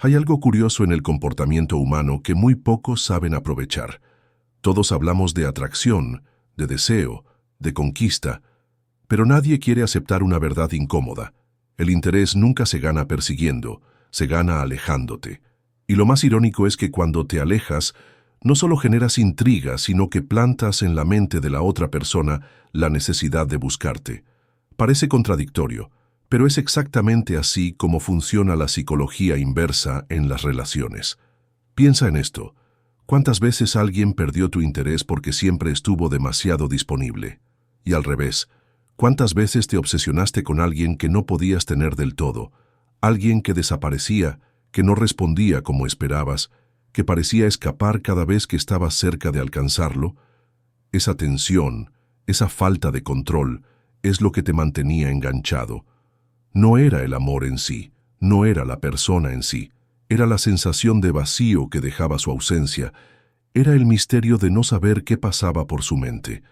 Hay algo curioso en el comportamiento humano que muy pocos saben aprovechar. Todos hablamos de atracción, de deseo, de conquista, pero nadie quiere aceptar una verdad incómoda. El interés nunca se gana persiguiendo, se gana alejándote. Y lo más irónico es que cuando te alejas, no solo generas intriga, sino que plantas en la mente de la otra persona la necesidad de buscarte. Parece contradictorio, pero es exactamente así como funciona la psicología inversa en las relaciones. Piensa en esto. ¿Cuántas veces alguien perdió tu interés porque siempre estuvo demasiado disponible? Y al revés, ¿cuántas veces te obsesionaste con alguien que no podías tener del todo? Alguien que desaparecía, que no respondía como esperabas, que parecía escapar cada vez que estabas cerca de alcanzarlo. Esa tensión, esa falta de control, es lo que te mantenía enganchado. No era el amor en sí, no era la persona en sí, era la sensación de vacío que dejaba su ausencia, era el misterio de no saber qué pasaba por su mente.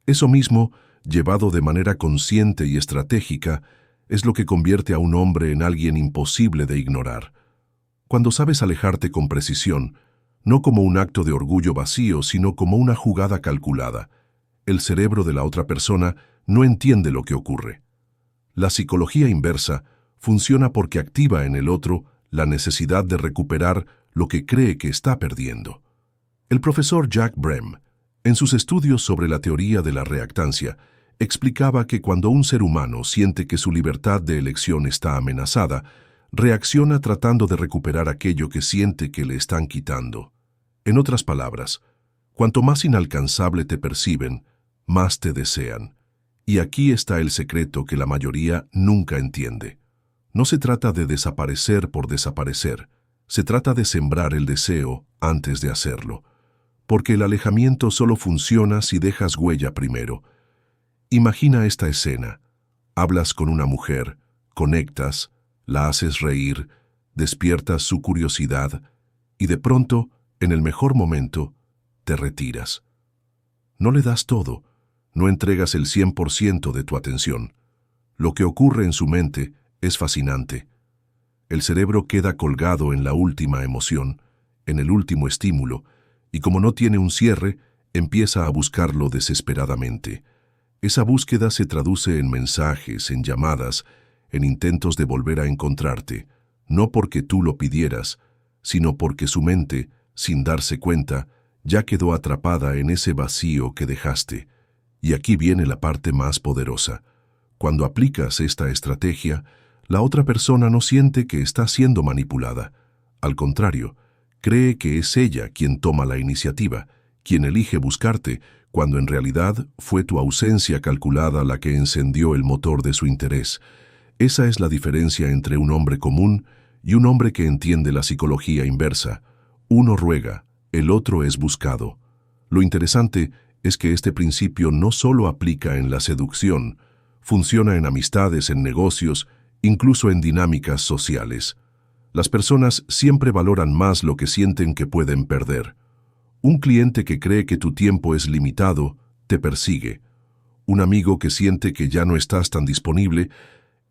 Eso mismo, llevado de manera consciente y estratégica, es lo que convierte a un hombre en alguien imposible de ignorar. Cuando sabes alejarte con precisión, no como un acto de orgullo vacío, sino como una jugada calculada, el cerebro de la otra persona no entiende lo que ocurre. La psicología inversa funciona porque activa en el otro la necesidad de recuperar lo que cree que está perdiendo. El profesor Jack Brem, en sus estudios sobre la teoría de la reactancia, explicaba que cuando un ser humano siente que su libertad de elección está amenazada, reacciona tratando de recuperar aquello que siente que le están quitando. En otras palabras, cuanto más inalcanzable te perciben, más te desean. Y aquí está el secreto que la mayoría nunca entiende. No se trata de desaparecer por desaparecer, se trata de sembrar el deseo antes de hacerlo. Porque el alejamiento solo funciona si dejas huella primero. Imagina esta escena. Hablas con una mujer, conectas, la haces reír, despiertas su curiosidad y de pronto, en el mejor momento, te retiras. No le das todo, no entregas el 100% de tu atención. Lo que ocurre en su mente es fascinante. El cerebro queda colgado en la última emoción, en el último estímulo, y como no tiene un cierre, empieza a buscarlo desesperadamente. Esa búsqueda se traduce en mensajes, en llamadas, en intentos de volver a encontrarte, no porque tú lo pidieras, sino porque su mente, sin darse cuenta, ya quedó atrapada en ese vacío que dejaste. Y aquí viene la parte más poderosa. Cuando aplicas esta estrategia, la otra persona no siente que está siendo manipulada. Al contrario, cree que es ella quien toma la iniciativa, quien elige buscarte, cuando en realidad fue tu ausencia calculada la que encendió el motor de su interés. Esa es la diferencia entre un hombre común y un hombre que entiende la psicología inversa. Uno ruega, el otro es buscado. Lo interesante es que este principio no solo aplica en la seducción, funciona en amistades, en negocios, incluso en dinámicas sociales. Las personas siempre valoran más lo que sienten que pueden perder. Un cliente que cree que tu tiempo es limitado, te persigue. Un amigo que siente que ya no estás tan disponible,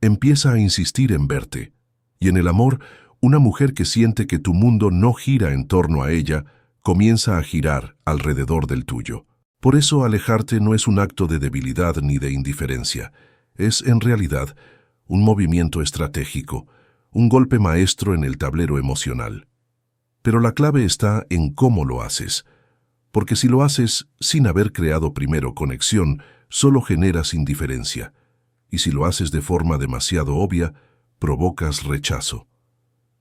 empieza a insistir en verte. Y en el amor, una mujer que siente que tu mundo no gira en torno a ella, comienza a girar alrededor del tuyo. Por eso alejarte no es un acto de debilidad ni de indiferencia. Es, en realidad, un movimiento estratégico, un golpe maestro en el tablero emocional. Pero la clave está en cómo lo haces. Porque si lo haces sin haber creado primero conexión, solo generas indiferencia. Y si lo haces de forma demasiado obvia, provocas rechazo.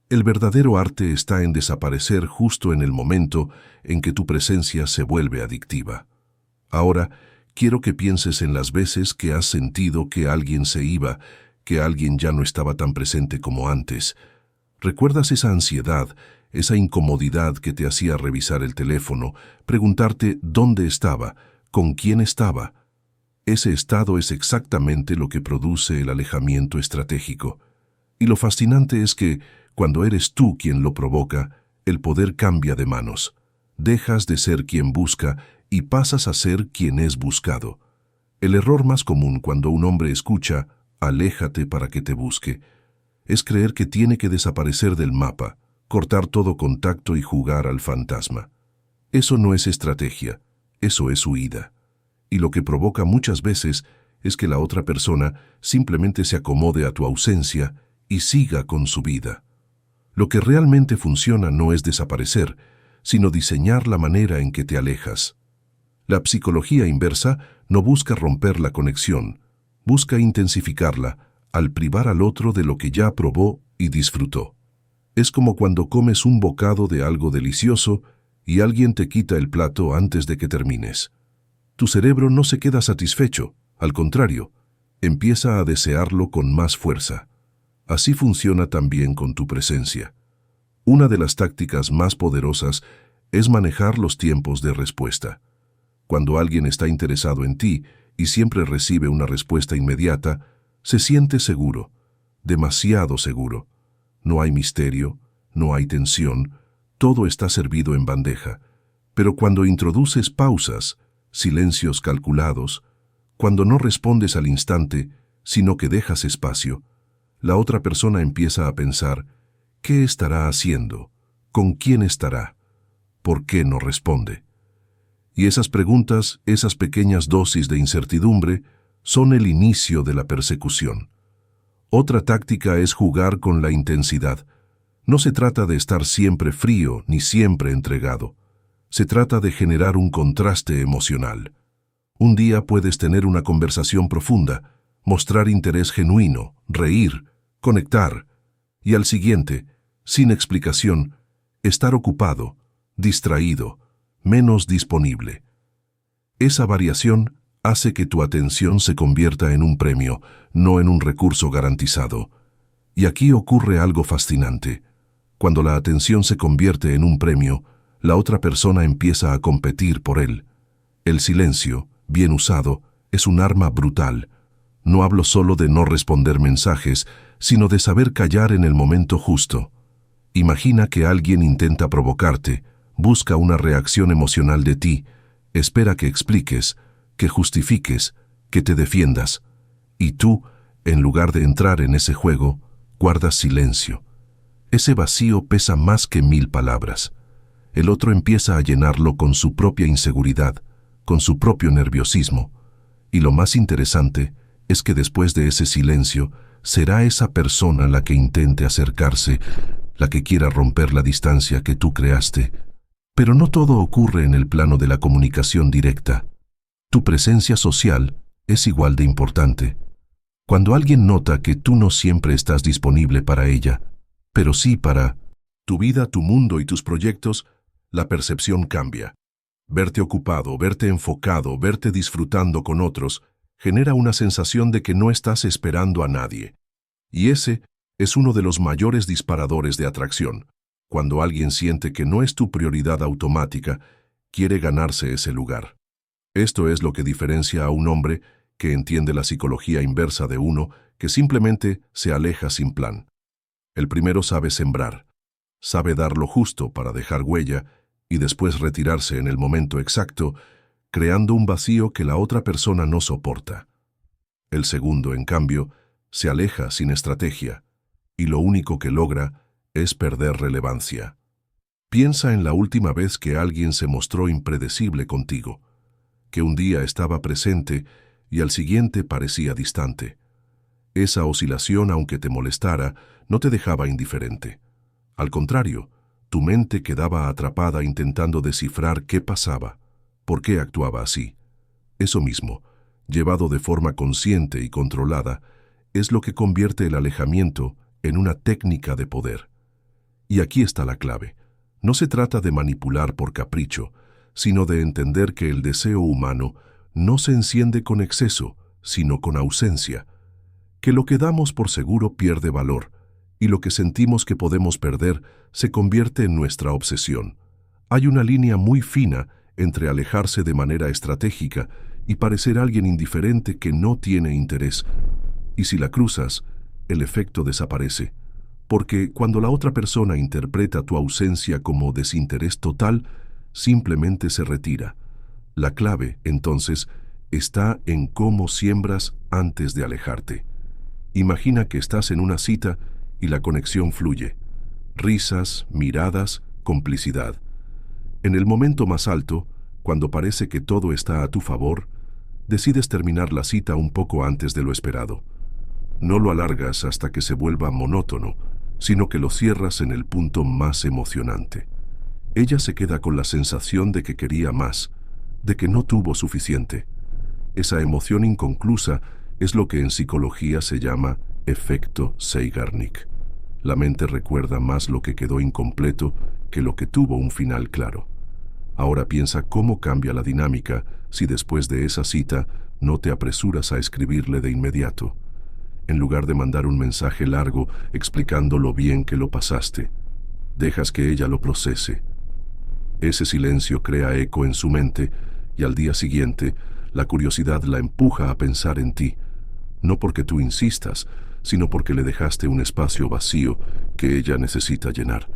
El verdadero arte está en desaparecer justo en el momento en que tu presencia se vuelve adictiva. Ahora, quiero que pienses en las veces que has sentido que alguien se iba, que alguien ya no estaba tan presente como antes. ¿Recuerdas esa ansiedad, esa incomodidad que te hacía revisar el teléfono, preguntarte dónde estaba, con quién estaba? Ese estado es exactamente lo que produce el alejamiento estratégico. Y lo fascinante es que, cuando eres tú quien lo provoca, el poder cambia de manos. Dejas de ser quien busca y pasas a ser quien es buscado. El error más común cuando un hombre escucha «aléjate para que te busque» es creer que tiene que desaparecer del mapa, cortar todo contacto y jugar al fantasma. Eso no es estrategia, eso es huida. Y lo que provoca muchas veces es que la otra persona simplemente se acomode a tu ausencia y siga con su vida. Lo que realmente funciona no es desaparecer, sino diseñar la manera en que te alejas. La psicología inversa no busca romper la conexión, busca intensificarla al privar al otro de lo que ya probó y disfrutó. Es como cuando comes un bocado de algo delicioso y alguien te quita el plato antes de que termines. Tu cerebro no se queda satisfecho, al contrario, empieza a desearlo con más fuerza. Así funciona también con tu presencia. Una de las tácticas más poderosas es manejar los tiempos de respuesta. Cuando alguien está interesado en ti y siempre recibe una respuesta inmediata, se siente seguro, demasiado seguro. No hay misterio, no hay tensión, todo está servido en bandeja. Pero cuando introduces pausas, silencios calculados, cuando no respondes al instante, sino que dejas espacio, la otra persona empieza a pensar, ¿qué estará haciendo? ¿Con quién estará? ¿Por qué no responde? Y esas preguntas, esas pequeñas dosis de incertidumbre, son el inicio de la persecución. Otra táctica es jugar con la intensidad. No se trata de estar siempre frío ni siempre entregado. Se trata de generar un contraste emocional. Un día puedes tener una conversación profunda, mostrar interés genuino, reír, conectar, y al siguiente, sin explicación, estar ocupado, distraído, menos disponible. Esa variación hace que tu atención se convierta en un premio, no en un recurso garantizado. Y aquí ocurre algo fascinante. Cuando la atención se convierte en un premio, la otra persona empieza a competir por él. El silencio, bien usado, es un arma brutal. No hablo solo de no responder mensajes, sino de saber callar en el momento justo. Imagina que alguien intenta provocarte, busca una reacción emocional de ti, espera que expliques, que justifiques, que te defiendas. Y tú, en lugar de entrar en ese juego, guardas silencio. Ese vacío pesa más que 1000 palabras. El otro empieza a llenarlo con su propia inseguridad, con su propio nerviosismo. Y lo más interesante es que después de ese silencio, será esa persona la que intente acercarse, la que quiera romper la distancia que tú creaste. Pero no todo ocurre en el plano de la comunicación directa. Tu presencia social es igual de importante. Cuando alguien nota que tú no siempre estás disponible para ella, pero sí para tu vida, tu mundo y tus proyectos, la percepción cambia. Verte ocupado, verte enfocado, verte disfrutando con otros, genera una sensación de que no estás esperando a nadie. Y ese es uno de los mayores disparadores de atracción. Cuando alguien siente que no es tu prioridad automática, quiere ganarse ese lugar. Esto es lo que diferencia a un hombre que entiende la psicología inversa de uno que simplemente se aleja sin plan. El primero sabe sembrar, sabe dar lo justo para dejar huella y después retirarse en el momento exacto, creando un vacío que la otra persona no soporta. El segundo, en cambio, se aleja sin estrategia y lo único que logra es perder relevancia. Piensa en la última vez que alguien se mostró impredecible contigo, que un día estaba presente y al siguiente parecía distante. Esa oscilación, aunque te molestara, no te dejaba indiferente. Al contrario, tu mente quedaba atrapada intentando descifrar qué pasaba, por qué actuaba así. Eso mismo, llevado de forma consciente y controlada, es lo que convierte el alejamiento en una técnica de poder. Y aquí está la clave. No se trata de manipular por capricho, sino de entender que el deseo humano no se enciende con exceso, sino con ausencia, que lo que damos por seguro pierde valor, y lo que sentimos que podemos perder se convierte en nuestra obsesión. Hay una línea muy fina entre alejarse de manera estratégica y parecer alguien indiferente que no tiene interés. Y si la cruzas, el efecto desaparece, porque cuando la otra persona interpreta tu ausencia como desinterés total, simplemente se retira. La clave, entonces, está en cómo siembras antes de alejarte. Imagina que estás en una cita y la conexión fluye. Risas, miradas, complicidad. En el momento más alto, cuando parece que todo está a tu favor, decides terminar la cita un poco antes de lo esperado. No lo alargas hasta que se vuelva monótono, sino que lo cierras en el punto más emocionante. Ella se queda con la sensación de que quería más, de que no tuvo suficiente. Esa emoción inconclusa es lo que en psicología se llama efecto Zeigarnik. La mente recuerda más lo que quedó incompleto que lo que tuvo un final claro. Ahora piensa cómo cambia la dinámica si después de esa cita no te apresuras a escribirle de inmediato. En lugar de mandar un mensaje largo explicando lo bien que lo pasaste, dejas que ella lo procese. Ese silencio crea eco en su mente y al día siguiente la curiosidad la empuja a pensar en ti, no porque tú insistas, sino porque le dejaste un espacio vacío que ella necesita llenar.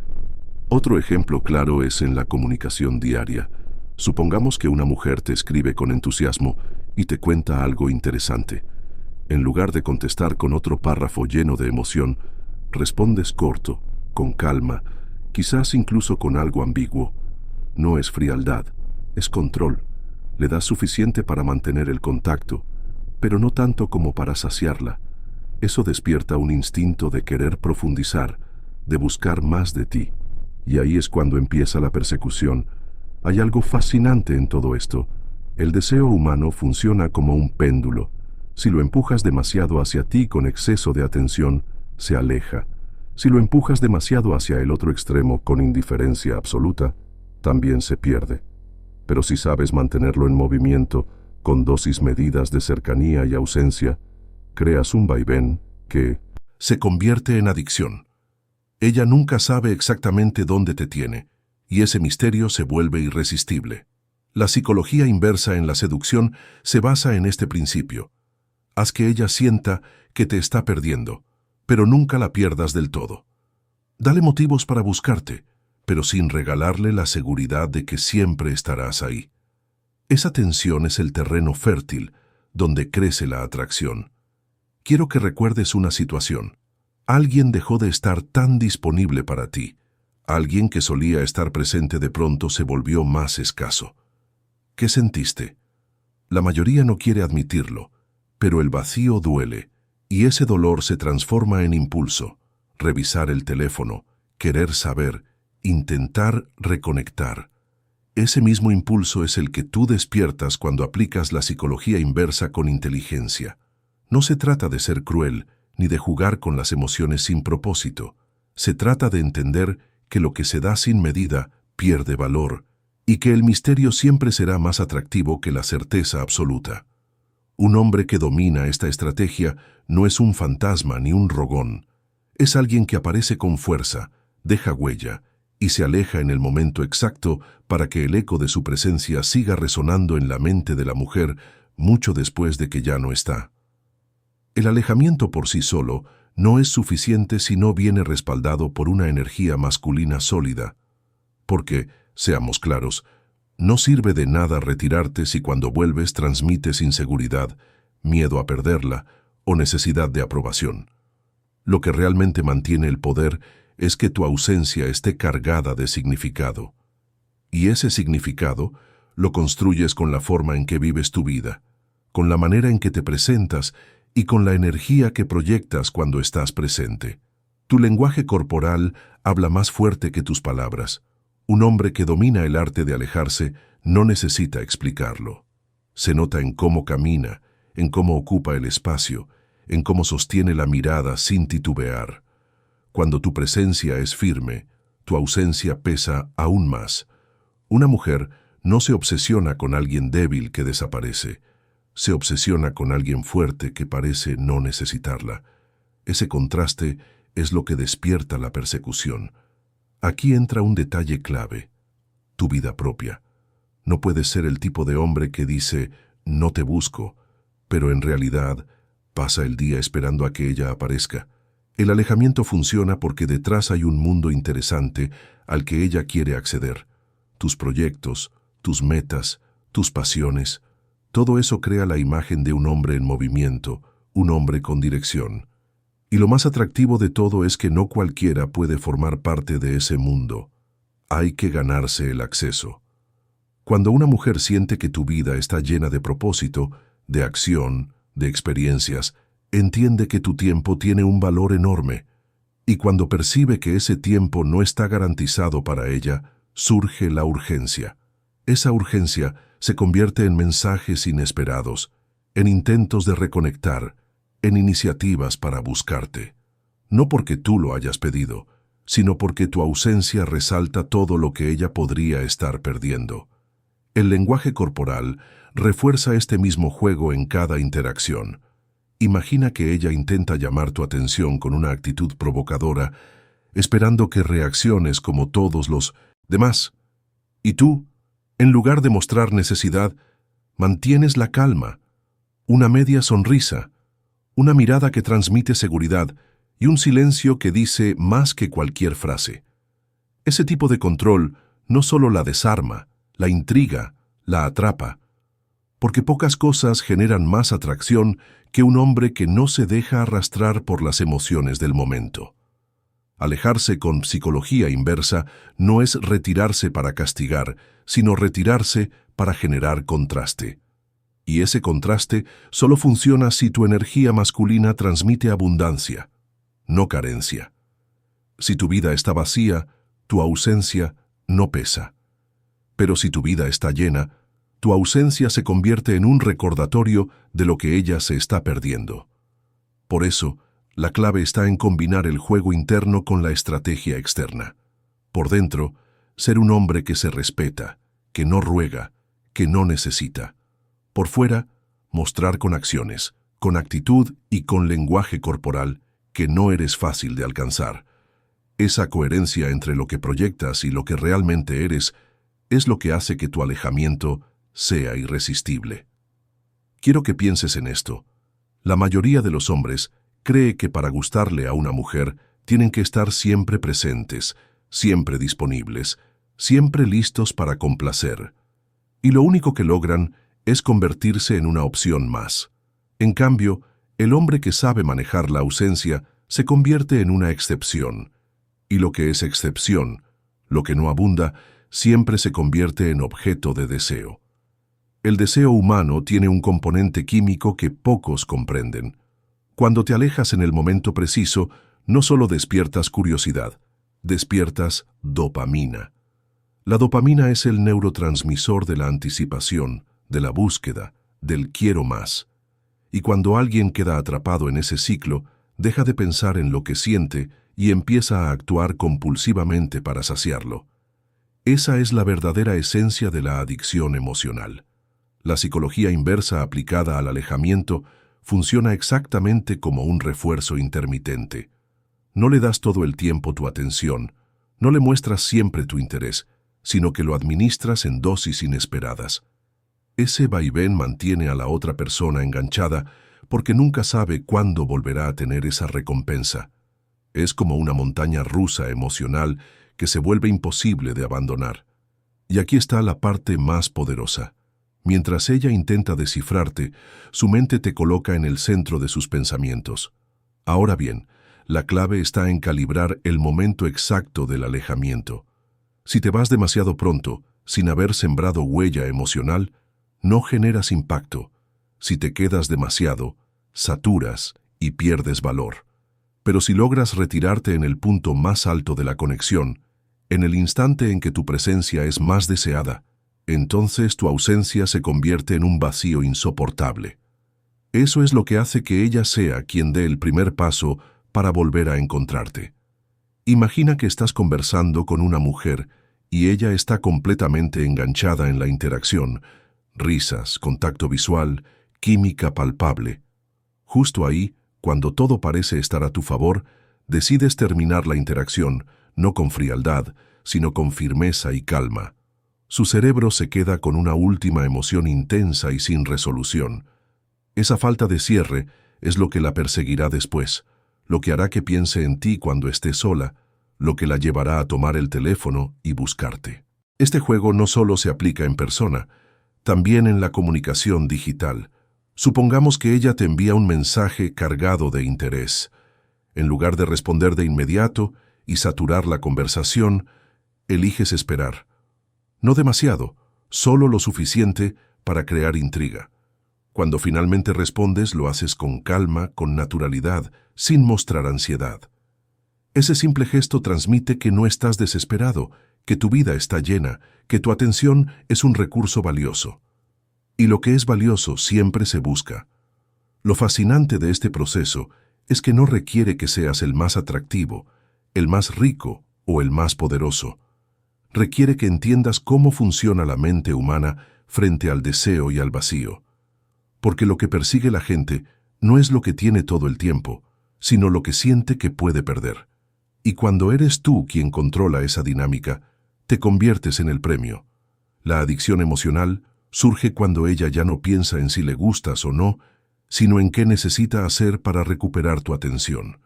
Otro ejemplo claro es en la comunicación diaria. Supongamos que una mujer te escribe con entusiasmo y te cuenta algo interesante. En lugar de contestar con otro párrafo lleno de emoción, respondes corto, con calma, quizás incluso con algo ambiguo. No es frialdad, es control. Le das suficiente para mantener el contacto, pero no tanto como para saciarla. Eso despierta un instinto de querer profundizar, de buscar más de ti. Y ahí es cuando empieza la persecución. Hay algo fascinante en todo esto. El deseo humano funciona como un péndulo. Si lo empujas demasiado hacia ti con exceso de atención, se aleja. Si lo empujas demasiado hacia el otro extremo con indiferencia absoluta, también se pierde. Pero si sabes mantenerlo en movimiento, con dosis medidas de cercanía y ausencia, creas un vaivén que se convierte en adicción. Ella nunca sabe exactamente dónde te tiene, y ese misterio se vuelve irresistible. La psicología inversa en la seducción se basa en este principio. Haz que ella sienta que te está perdiendo, pero nunca la pierdas del todo. Dale motivos para buscarte, pero sin regalarle la seguridad de que siempre estarás ahí. Esa tensión es el terreno fértil donde crece la atracción. Quiero que recuerdes una situación. Alguien dejó de estar tan disponible para ti. Alguien que solía estar presente de pronto se volvió más escaso. ¿Qué sentiste? La mayoría no quiere admitirlo, pero el vacío duele, y ese dolor se transforma en impulso. Revisar el teléfono, querer saber, intentar reconectar. Ese mismo impulso es el que tú despiertas cuando aplicas la psicología inversa con inteligencia. No se trata de ser cruel, ni de jugar con las emociones sin propósito. Se trata de entender que lo que se da sin medida pierde valor, y que el misterio siempre será más atractivo que la certeza absoluta. Un hombre que domina esta estrategia no es un fantasma ni un rogón. Es alguien que aparece con fuerza, deja huella, y se aleja en el momento exacto para que el eco de su presencia siga resonando en la mente de la mujer mucho después de que ya no está. El alejamiento por sí solo no es suficiente si no viene respaldado por una energía masculina sólida, porque, seamos claros, no sirve de nada retirarte si cuando vuelves transmites inseguridad, miedo a perderla o necesidad de aprobación. Lo que realmente mantiene el poder es que tu ausencia esté cargada de significado. Y ese significado lo construyes con la forma en que vives tu vida, con la manera en que te presentas y con la energía que proyectas cuando estás presente. Tu lenguaje corporal habla más fuerte que tus palabras. Un hombre que domina el arte de alejarse no necesita explicarlo. Se nota en cómo camina, en cómo ocupa el espacio, en cómo sostiene la mirada sin titubear. Cuando tu presencia es firme, tu ausencia pesa aún más. Una mujer no se obsesiona con alguien débil que desaparece. Se obsesiona con alguien fuerte que parece no necesitarla. Ese contraste es lo que despierta la persecución. Aquí entra un detalle clave: tu vida propia. No puedes ser el tipo de hombre que dice, no te busco, pero en realidad pasa el día esperando a que ella aparezca. El alejamiento funciona porque detrás hay un mundo interesante al que ella quiere acceder. Tus proyectos, tus metas, tus pasiones, todo eso crea la imagen de un hombre en movimiento, un hombre con dirección. Y lo más atractivo de todo es que no cualquiera puede formar parte de ese mundo. Hay que ganarse el acceso. Cuando una mujer siente que tu vida está llena de propósito, de acción, de experiencias, entiende que tu tiempo tiene un valor enorme. Y cuando percibe que ese tiempo no está garantizado para ella, surge la urgencia. Esa urgencia se convierte en mensajes inesperados, en intentos de reconectar, en iniciativas para buscarte. No porque tú lo hayas pedido, sino porque tu ausencia resalta todo lo que ella podría estar perdiendo. El lenguaje corporal refuerza este mismo juego en cada interacción. Imagina que ella intenta llamar tu atención con una actitud provocadora, esperando que reacciones como todos los demás. Y tú, en lugar de mostrar necesidad, mantienes la calma, una media sonrisa, una mirada que transmite seguridad y un silencio que dice más que cualquier frase. Ese tipo de control no solo la desarma, la intriga, la atrapa, porque pocas cosas generan más atracción que un hombre que no se deja arrastrar por las emociones del momento. Alejarse con psicología inversa no es retirarse para castigar, sino retirarse para generar contraste. Y ese contraste solo funciona si tu energía masculina transmite abundancia, no carencia. Si tu vida está vacía, tu ausencia no pesa. Pero si tu vida está llena, tu ausencia se convierte en un recordatorio de lo que ella se está perdiendo. Por eso, la clave está en combinar el juego interno con la estrategia externa. Por dentro, ser un hombre que se respeta, que no ruega, que no necesita. Por fuera, mostrar con acciones, con actitud y con lenguaje corporal que no eres fácil de alcanzar. Esa coherencia entre lo que proyectas y lo que realmente eres es lo que hace que tu alejamiento sea irresistible. Quiero que pienses en esto. La mayoría de los hombres cree que para gustarle a una mujer tienen que estar siempre presentes, siempre disponibles, siempre listos para complacer. Y lo único que logran es convertirse en una opción más. En cambio, el hombre que sabe manejar la ausencia se convierte en una excepción. Y lo que es excepción, lo que no abunda, siempre se convierte en objeto de deseo. El deseo humano tiene un componente químico que pocos comprenden. Cuando te alejas en el momento preciso, no solo despiertas curiosidad, despiertas dopamina. La dopamina es el neurotransmisor de la anticipación, de la búsqueda, del quiero más. Y cuando alguien queda atrapado en ese ciclo, deja de pensar en lo que siente y empieza a actuar compulsivamente para saciarlo. Esa es la verdadera esencia de la adicción emocional. La psicología inversa aplicada al alejamiento funciona exactamente como un refuerzo intermitente. No le das todo el tiempo tu atención, no le muestras siempre tu interés, sino que lo administras en dosis inesperadas. Ese vaivén mantiene a la otra persona enganchada porque nunca sabe cuándo volverá a tener esa recompensa. Es como una montaña rusa emocional que se vuelve imposible de abandonar. Y aquí está la parte más poderosa. Mientras ella intenta descifrarte, su mente te coloca en el centro de sus pensamientos. Ahora bien, la clave está en calibrar el momento exacto del alejamiento. Si te vas demasiado pronto, sin haber sembrado huella emocional, no generas impacto. Si te quedas demasiado, saturas y pierdes valor. Pero si logras retirarte en el punto más alto de la conexión, en el instante en que tu presencia es más deseada, entonces tu ausencia se convierte en un vacío insoportable. Eso es lo que hace que ella sea quien dé el primer paso para volver a encontrarte. Imagina que estás conversando con una mujer y ella está completamente enganchada en la interacción, risas, contacto visual, química palpable. Justo ahí, cuando todo parece estar a tu favor, decides terminar la interacción, no con frialdad, sino con firmeza y calma. Su cerebro se queda con una última emoción intensa y sin resolución. Esa falta de cierre es lo que la perseguirá después, lo que hará que piense en ti cuando esté sola, lo que la llevará a tomar el teléfono y buscarte. Este juego no solo se aplica en persona, también en la comunicación digital. Supongamos que ella te envía un mensaje cargado de interés. En lugar de responder de inmediato y saturar la conversación, eliges esperar. No demasiado, solo lo suficiente para crear intriga. Cuando finalmente respondes, lo haces con calma, con naturalidad, sin mostrar ansiedad. Ese simple gesto transmite que no estás desesperado, que tu vida está llena, que tu atención es un recurso valioso. Y lo que es valioso siempre se busca. Lo fascinante de este proceso es que no requiere que seas el más atractivo, el más rico o el más poderoso. Requiere que entiendas cómo funciona la mente humana frente al deseo y al vacío. Porque lo que persigue la gente no es lo que tiene todo el tiempo, sino lo que siente que puede perder. Y cuando eres tú quien controla esa dinámica, te conviertes en el premio. La adicción emocional surge cuando ella ya no piensa en si le gustas o no, sino en qué necesita hacer para recuperar tu atención.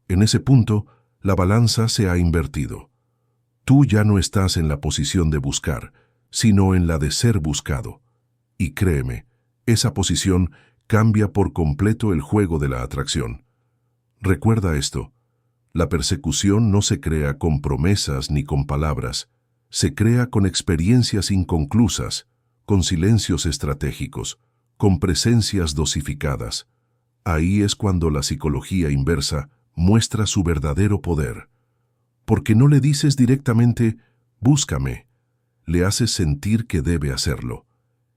En ese punto, la balanza se ha invertido. Tú ya no estás en la posición de buscar, sino en la de ser buscado. Y créeme, esa posición cambia por completo el juego de la atracción. Recuerda esto. La persecución no se crea con promesas ni con palabras, se crea con experiencias inconclusas, con silencios estratégicos, con presencias dosificadas. Ahí es cuando la psicología inversa muestra su verdadero poder. Porque no le dices directamente, búscame, le haces sentir que debe hacerlo.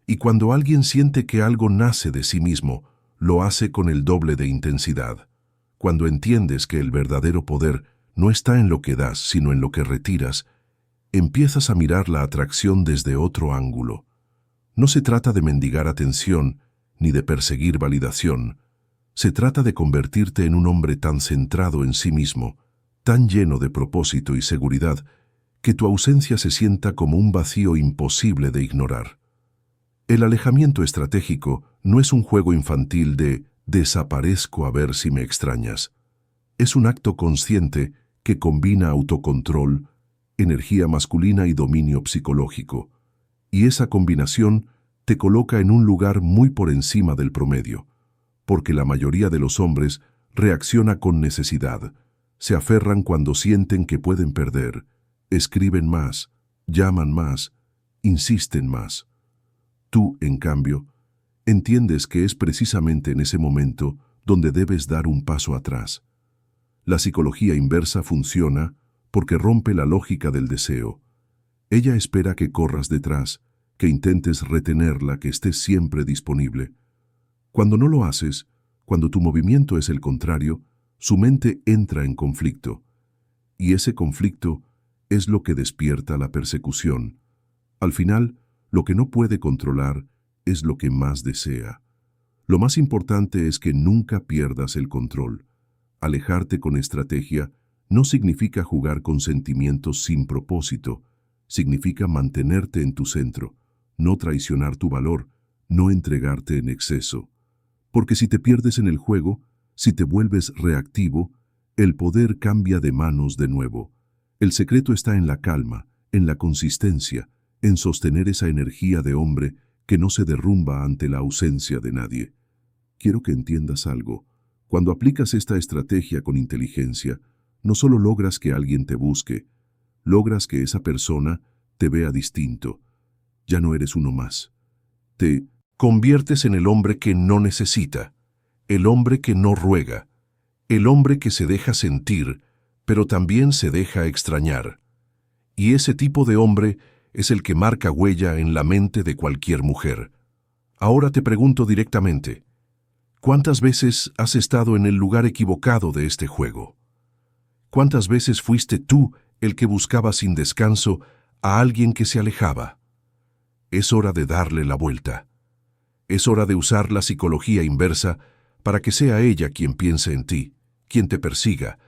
Y cuando alguien siente que algo nace de sí mismo, lo hace con el doble de intensidad. Cuando entiendes que el verdadero poder no está en lo que das, sino en lo que retiras, empiezas a mirar la atracción desde otro ángulo. No se trata de mendigar atención ni de perseguir validación. Se trata de convertirte en un hombre tan centrado en sí mismo, tan lleno de propósito y seguridad, que tu ausencia se sienta como un vacío imposible de ignorar. El alejamiento estratégico no es un juego infantil de desaparezco a ver si me extrañas. Es un acto consciente que combina autocontrol, energía masculina y dominio psicológico. Y esa combinación te coloca en un lugar muy por encima del promedio, porque la mayoría de los hombres reacciona con necesidad, se aferran cuando sienten que pueden perder, escriben más, llaman más, insisten más. Tú, en cambio, entiendes que es precisamente en ese momento donde debes dar un paso atrás. La psicología inversa funciona porque rompe la lógica del deseo. Ella espera que corras detrás, que intentes retenerla, que estés siempre disponible. Cuando no lo haces, cuando tu movimiento es el contrario, su mente entra en conflicto. Y ese conflicto es lo que despierta la persecución. Al final, lo que no puede controlar es lo que más desea. Lo más importante es que nunca pierdas el control. Alejarte con estrategia no significa jugar con sentimientos sin propósito, significa mantenerte en tu centro, no traicionar tu valor, no entregarte en exceso. Porque si te pierdes en el juego, si te vuelves reactivo, el poder cambia de manos de nuevo. El secreto está en la calma, en la consistencia, en sostener esa energía de hombre que no se derrumba ante la ausencia de nadie. Quiero que entiendas algo. Cuando aplicas esta estrategia con inteligencia, no solo logras que alguien te busque, logras que esa persona te vea distinto. Ya no eres uno más. Te conviertes en el hombre que no necesita, el hombre que no ruega, el hombre que se deja sentir, pero también se deja extrañar. Y ese tipo de hombre es el que marca huella en la mente de cualquier mujer. Ahora te pregunto directamente, ¿cuántas veces has estado en el lugar equivocado de este juego? ¿Cuántas veces fuiste tú el que buscaba sin descanso a alguien que se alejaba? Es hora de darle la vuelta. Es hora de usar la psicología inversa para que sea ella quien piense en ti, quien te persiga,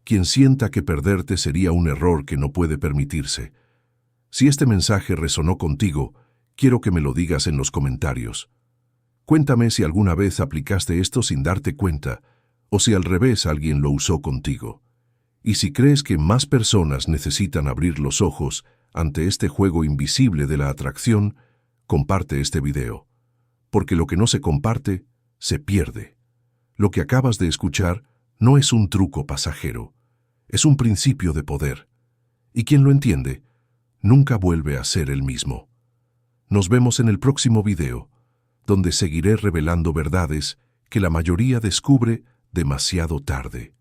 quien sienta que perderte sería un error que no puede permitirse. Si este mensaje resonó contigo, quiero que me lo digas en los comentarios. Cuéntame si alguna vez aplicaste esto sin darte cuenta, o si al revés alguien lo usó contigo. Y si crees que más personas necesitan abrir los ojos ante este juego invisible de la atracción, comparte este video. Porque lo que no se comparte, se pierde. Lo que acabas de escuchar no es un truco pasajero, es un principio de poder. Y quien lo entiende, nunca vuelve a ser el mismo. Nos vemos en el próximo video, donde seguiré revelando verdades que la mayoría descubre demasiado tarde.